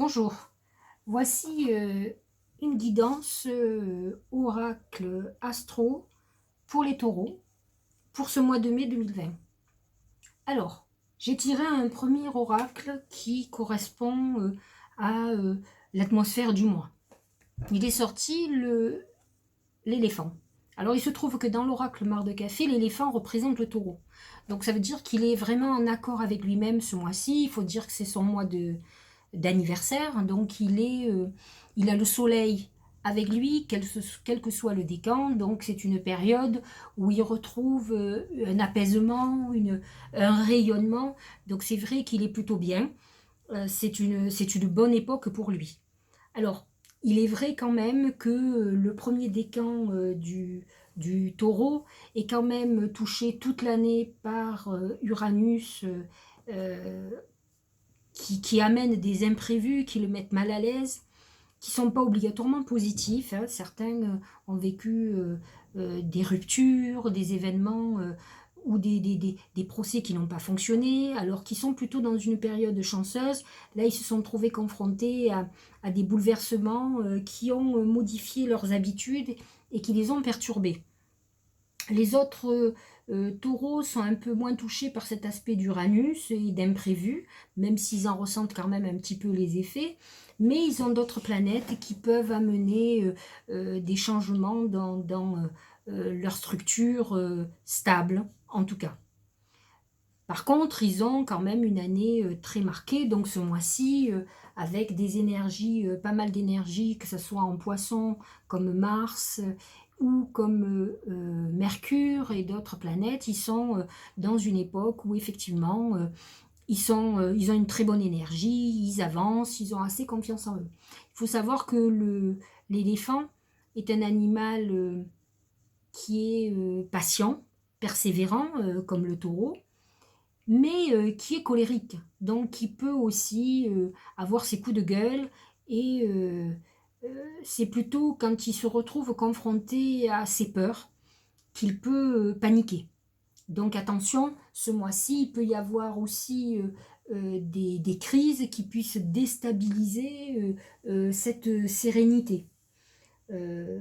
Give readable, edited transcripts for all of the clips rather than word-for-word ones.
Bonjour, voici une guidance oracle astro pour les taureaux pour ce mois de mai 2020. Alors, j'ai tiré un premier oracle qui correspond à l'atmosphère du mois. Il est sorti l'éléphant. Alors, il se trouve que dans l'oracle Mar de Café, l'éléphant représente le taureau. Donc, ça veut dire qu'il est vraiment en accord avec lui-même ce mois-ci. Il faut dire que c'est son mois d'anniversaire, donc il a le soleil avec lui, quel que soit le décan, donc c'est une période où il retrouve un apaisement, un rayonnement, donc c'est vrai qu'il est plutôt bien. C'est une bonne époque pour lui. Alors, il est vrai quand même que le premier décan du taureau est quand même touché toute l'année par Uranus, euh, qui amènent des imprévus, qui le mettent mal à l'aise, qui ne sont pas obligatoirement positifs, hein. Certains ont vécu des ruptures, des événements ou des procès qui n'ont pas fonctionné, alors qu'ils sont plutôt dans une période chanceuse. Là, ils se sont trouvés confrontés à des bouleversements qui ont modifié leurs habitudes et qui les ont perturbés. Les autres taureaux sont un peu moins touchés par cet aspect d'Uranus et d'imprévu, même s'ils en ressentent quand même un petit peu les effets. Mais ils ont d'autres planètes qui peuvent amener des changements dans leur structure stable, en tout cas. Par contre, ils ont quand même une année très marquée, donc ce mois-ci, avec des énergies, pas mal d'énergie, que ce soit en poisson, comme Mars, ou comme Mercure et d'autres planètes, ils sont dans une époque où effectivement, ils ont une très bonne énergie, ils avancent, ils ont assez confiance en eux. Il faut savoir que l'éléphant est un animal qui est patient, persévérant, comme le taureau, mais qui est colérique, donc qui peut aussi avoir ses coups de gueule, et c'est plutôt quand il se retrouve confronté à ses peurs qu'il peut paniquer. Donc attention, ce mois-ci, il peut y avoir aussi des crises qui puissent déstabiliser cette sérénité. Euh,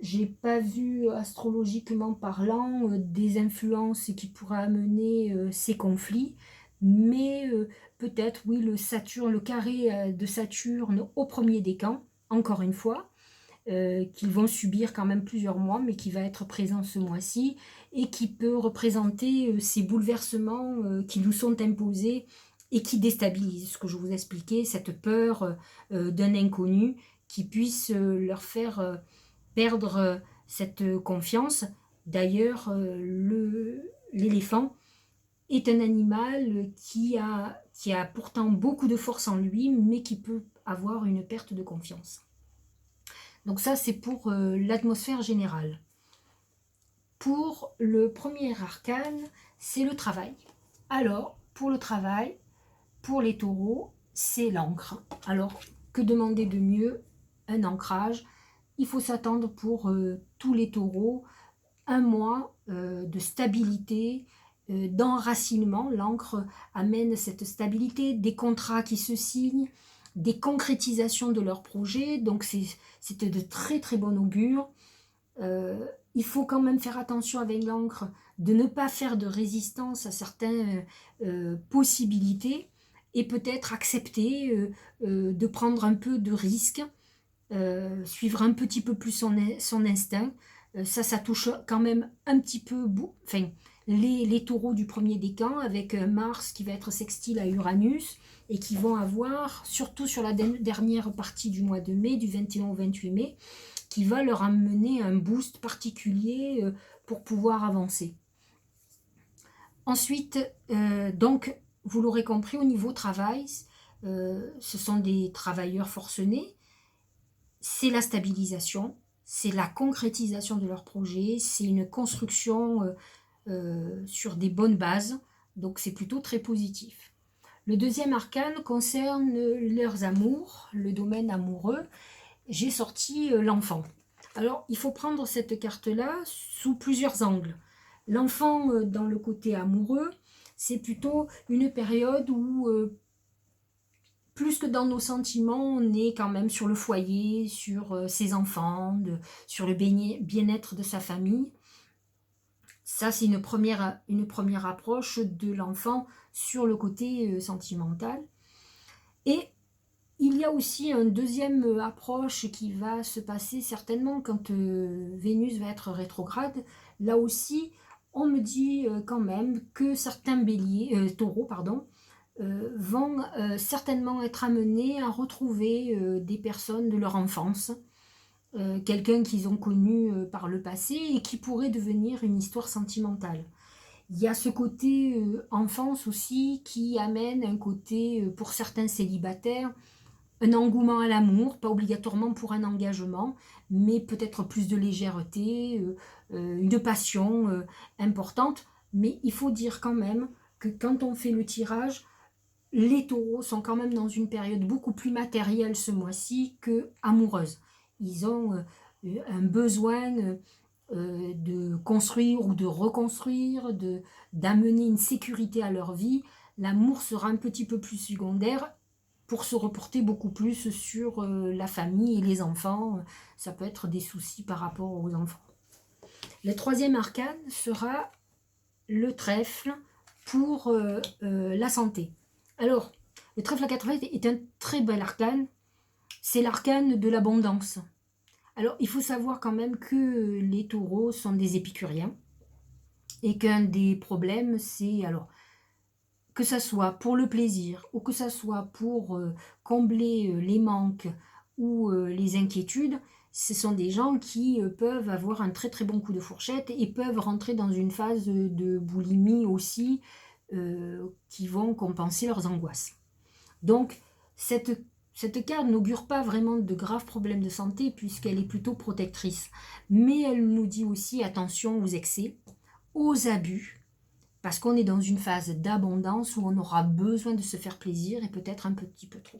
j'ai pas vu astrologiquement parlant des influences qui pourraient amener ces conflits, mais peut-être oui le carré de Saturne au premier décan, encore une fois, qu'ils vont subir quand même plusieurs mois, mais qui va être présent ce mois-ci et qui peut représenter ces bouleversements qui nous sont imposés et qui déstabilisent, ce que je vous expliquais, cette peur d'un inconnu qui puisse leur faire perdre cette confiance. D'ailleurs, l'éléphant est un animal qui a pourtant beaucoup de force en lui, mais qui peut avoir une perte de confiance. Donc ça, c'est pour l'atmosphère générale. Pour le premier arcane, c'est le travail. Alors, pour le travail, pour les taureaux, c'est l'encre. Alors, que demander de mieux? Un ancrage. Il faut s'attendre pour tous les taureaux un mois de stabilité, d'enracinement. L'encre amène cette stabilité, des contrats qui se signent, des concrétisations de leurs projets. Donc c'est de très très bon augure. Il faut quand même faire attention avec l'encre de ne pas faire de résistance à certaines possibilités et peut-être accepter de prendre un peu de risque, suivre un petit peu plus son instinct. Ça touche quand même un petit peu enfin, les taureaux du premier décan avec Mars qui va être sextile à Uranus et qui vont avoir, surtout sur la dernière partie du mois de mai, du 21 au 28 mai, qui va leur amener un boost particulier pour pouvoir avancer. Ensuite, donc, vous l'aurez compris, au niveau travail, ce sont des travailleurs forcenés, c'est la stabilisation, c'est la concrétisation de leur projet, c'est une construction sur des bonnes bases, donc c'est plutôt très positif. Le deuxième arcane concerne leurs amours, le domaine amoureux. J'ai sorti l'enfant. Alors, il faut prendre cette carte-là sous plusieurs angles. L'enfant, dans le côté amoureux, c'est plutôt une période où plus que dans nos sentiments, on est quand même sur le foyer, sur ses enfants, sur le bien-être de sa famille. Ça, c'est une première approche de l'enfant sur le côté sentimental. Et il y a aussi une deuxième approche qui va se passer certainement quand Vénus va être rétrograde. Là aussi, on me dit quand même que certains taureaux, pardon, vont certainement être amenés à retrouver des personnes de leur enfance, quelqu'un qu'ils ont connu par le passé et qui pourrait devenir une histoire sentimentale. Il y a ce côté enfance aussi qui amène un côté, pour certains célibataires, un engouement à l'amour, pas obligatoirement pour un engagement, mais peut-être plus de légèreté, une passion importante. Mais il faut dire quand même que quand on fait le tirage, les taureaux sont quand même dans une période beaucoup plus matérielle ce mois-ci que amoureuse. Ils ont un besoin de construire ou de reconstruire, d'amener une sécurité à leur vie. L'amour sera un petit peu plus secondaire pour se reporter beaucoup plus sur la famille et les enfants. Ça peut être des soucis par rapport aux enfants. Le troisième arcane sera le trèfle pour la santé. Alors, le trèfle à 4 feuilles est un très bel arcane. C'est l'arcane de l'abondance. Alors, il faut savoir quand même que les taureaux sont des épicuriens et qu'un des problèmes, c'est alors que ça soit pour le plaisir ou que ça soit pour combler les manques ou les inquiétudes, ce sont des gens qui peuvent avoir un très très bon coup de fourchette et peuvent rentrer dans une phase de boulimie aussi qui vont compenser leurs angoisses. Donc, cette carte n'augure pas vraiment de graves problèmes de santé puisqu'elle est plutôt protectrice. Mais elle nous dit aussi attention aux excès, aux abus, parce qu'on est dans une phase d'abondance où on aura besoin de se faire plaisir et peut-être un petit peu trop.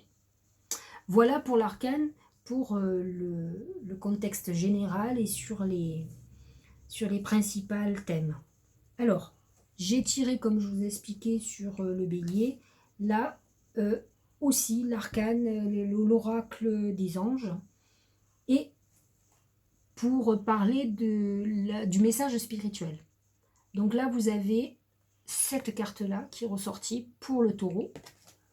Voilà pour l'arcane, pour le contexte général et sur les principaux thèmes. Alors, j'ai tiré, comme je vous ai expliqué, sur le bélier, là aussi l'arcane, l'oracle des anges, et pour parler du message spirituel. Donc là, vous avez cette carte-là qui est ressortie pour le taureau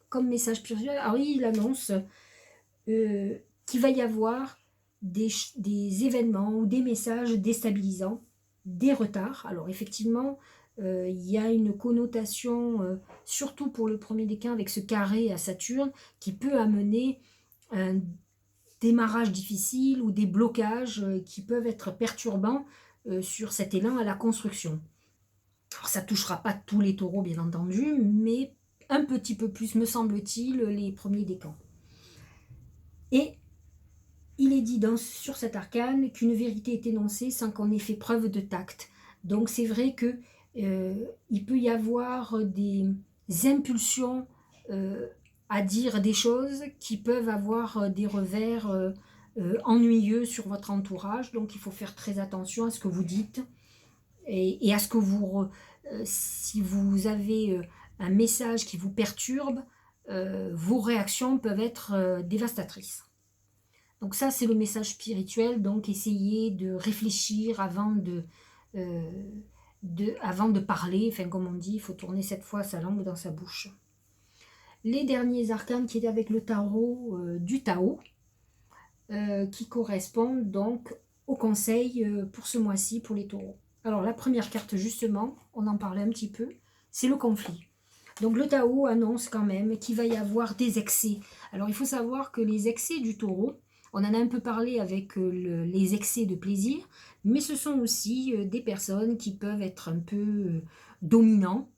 comme message spirituel. Alors il annonce qu'il va y avoir des événements ou des messages déstabilisants, des retards. Alors effectivement, il y a une connotation, surtout pour le premier décan avec ce carré à Saturne, qui peut amener un démarrage difficile ou des blocages qui peuvent être perturbants sur cet élan à la construction. Alors, ça ne touchera pas tous les taureaux, bien entendu, mais un petit peu plus, me semble-t-il, les premiers décans. Et il est dit sur cet arcane qu'une vérité est énoncée sans qu'on ait fait preuve de tact. Donc c'est vrai que il peut y avoir des impulsions à dire des choses qui peuvent avoir des revers ennuyeux sur votre entourage. Donc il faut faire très attention à ce que vous dites et à ce que si vous avez un message qui vous perturbe, vos réactions peuvent être dévastatrices. Donc ça, c'est le message spirituel. Donc essayez de réfléchir avant de parler. Enfin, comme on dit, il faut tourner cette fois sa langue dans sa bouche. Les derniers arcanes qui étaient avec le tarot du Tao, qui correspondent donc au conseil pour ce mois-ci pour les taureaux. Alors la première carte, justement, on en parlait un petit peu, c'est le conflit. Donc le Tao annonce quand même qu'il va y avoir des excès. Alors il faut savoir que les excès du taureau, on en a un peu parlé avec les excès de plaisir, mais ce sont aussi des personnes qui peuvent être un peu dominants,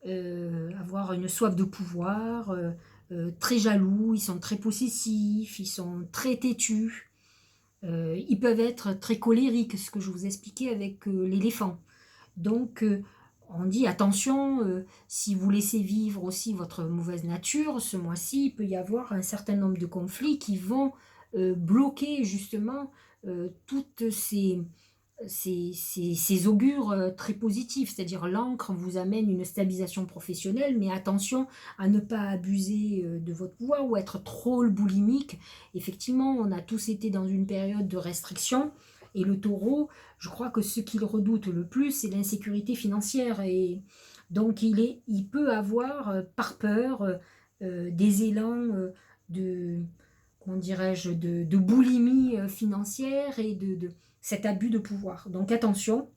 avoir une soif de pouvoir, très jaloux, ils sont très possessifs, ils sont très têtus. Ils peuvent être très colériques, ce que je vous expliquais avec l'éléphant. Donc, on dit attention, si vous laissez vivre aussi votre mauvaise nature, ce mois-ci, il peut y avoir un certain nombre de conflits qui vont bloquer justement toutes ces ces augures très positifs, c'est-à-dire l'encre vous amène une stabilisation professionnelle, mais attention à ne pas abuser de votre pouvoir ou être trop boulimique. Effectivement, on a tous été dans une période de restriction, et le taureau, je crois que ce qu'il redoute le plus, c'est l'insécurité financière, et donc il peut avoir, par peur, des élans de, comment dirais-je, de boulimie financière et de cet abus de pouvoir. Donc attention,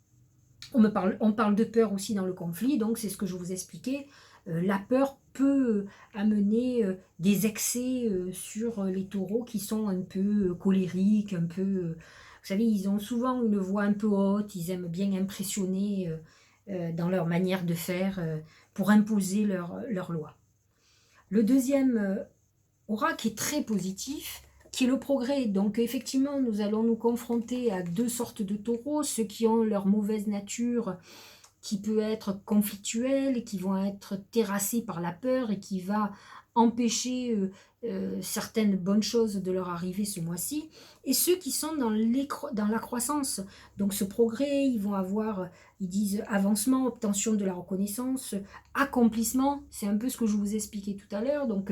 on parle de peur aussi dans le conflit, donc c'est ce que je vous expliquais. La peur peut amener des excès sur les taureaux qui sont un peu colériques, un peu... vous savez, ils ont souvent une voix un peu haute, ils aiment bien impressionner dans leur manière de faire pour imposer leur loi. Le deuxième aura qui est très positif, qui est le progrès. Donc effectivement, nous allons nous confronter à deux sortes de taureaux, ceux qui ont leur mauvaise nature, qui peut être conflictuelle, et qui vont être terrassés par la peur et qui va empêcher certaines bonnes choses de leur arriver ce mois-ci, et ceux qui sont dans la croissance. Donc ce progrès, ils vont avoir, ils disent avancement, obtention de la reconnaissance, accomplissement, c'est un peu ce que je vous expliquais tout à l'heure. Donc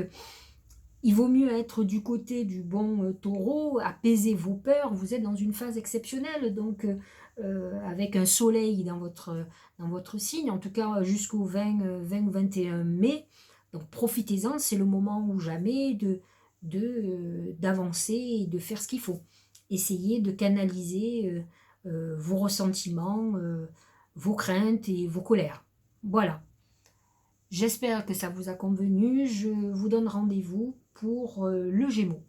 il vaut mieux être du côté du bon taureau, apaiser vos peurs, vous êtes dans une phase exceptionnelle, donc avec un soleil dans votre signe, en tout cas jusqu'au 20 ou 21 mai, donc profitez-en, c'est le moment ou jamais d'avancer et de faire ce qu'il faut. Essayez de canaliser vos ressentiments, vos craintes et vos colères. Voilà. J'espère que ça vous a convenu. Je vous donne rendez-vous pour le Gémeaux.